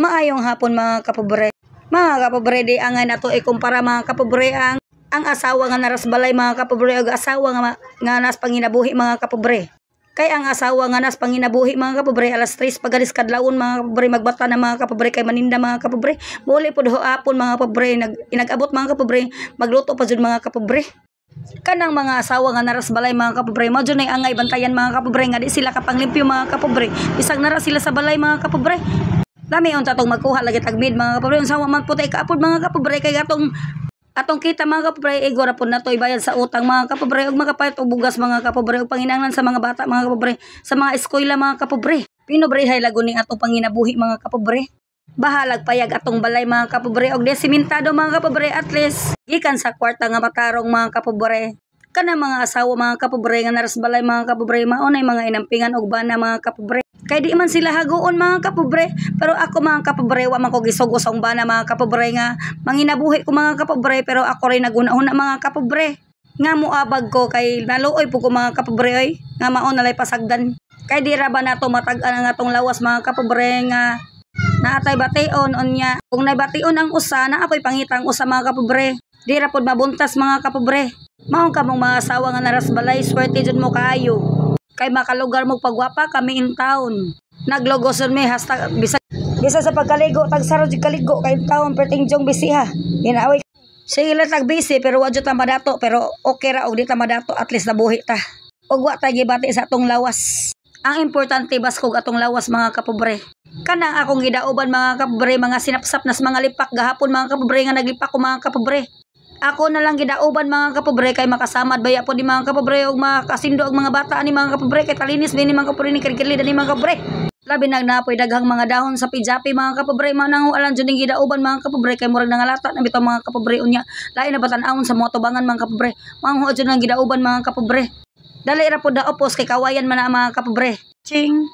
Maayong hapon mga kapobre. Mga kapobre, di angay na to ikumpara mga kapobre ang asawa nga naras balay mga kapobre ug asawa nga nas panginabuhi mga kapobre. Kay ang asawa nga nas panginabuhi mga kapobre alas 3 pagalis kadlawon mga kapobre magbata na mga kapobre kay maninda mga kapobre. Muli pud hapon mga kapobre inag-abot mga kapobre magluto pa jud mga kapobre. Kanang mga asawa nga naras balay mga kapobre mao jud nay angay bantayan mga kapobre nga di sila kapanglimpyo mga kapobre bisag nara sila sa balay mga kapobre. Lami unta tong magkuha lagi tagmid mga kapobre unsa man putay kaapod mga kapobre kay atong kita mga kapobre igora pud nato ibayad sa utang mga kapobre ug makapayat og bugas mga kapobre ug panginahanglan sa mga bata mga kapobre sa mga eskwela mga kapobre. Pinobrehay lagon ning atong panginabuhi mga kapobre. Bahalag payag atong balay mga kapobre og desimentado mga kapobre at least gikan sa kwarta nga matarong mga kapobre. Kanang mga asawa mga kapobre nga naras balay mga kapobre maunay mga inampingan og bana mga kapobre. Kay di man sila hagoon mga kapobre pero ako mga kapobre wa man ko gisugos ang bana mga kapobre nga manginabuhi ko mga kapobre pero ako rin naguna-una mga kapobre. Nga moabag ko kay naluoy po ko mga kapobre oy nga mao nalay pasagdan. Kay di ra ba nato matag-an ang atong lawas mga kapobre nga naatay bation unya kung naybation ang usa naapoy pangitang usa mga kapobre di ra pod mabuntas mga kapobre. Mao kamong mga asawa nga naras balay swerte jud mo kaayo kay makalugar mo pagwapa kami in town naglogoson mi hashtag bisa sa pagkaligo tagsaro jud kaligo kay town perting jong bisiha ginaaway sila tag busy pero wa jud ta madato pero okay ra og di ta madato at least nabuhi ta ug wa ta gibati sa atong lawas. Ang importante baskog atong lawas mga kapobre. Kanang akong gidauban mga kapobre mga sinapsap nas mga lipak gahapon mga kapobre nga naglipak ko mga kapobre. Ako na lang gidauban mga kapobre kay makasamad baya po di mga kapobre og makasindo og mga bata ani mga kapobre kay talinis bini mga kapobre ni kirkili ni mga kapobre. Labi nagnapoy daghang mga dahon sa pijapi mga kapobre manang alang jud ning gidauban mga kapobre kay murag nangalata na bitaw mga kapobre unya. Lain na batan-awon sa motobangan mga kapobre. Mangho jud nang gidauban mga kapobre. Dali ra pud daopos kay kawayan man na mga kapobre. Ching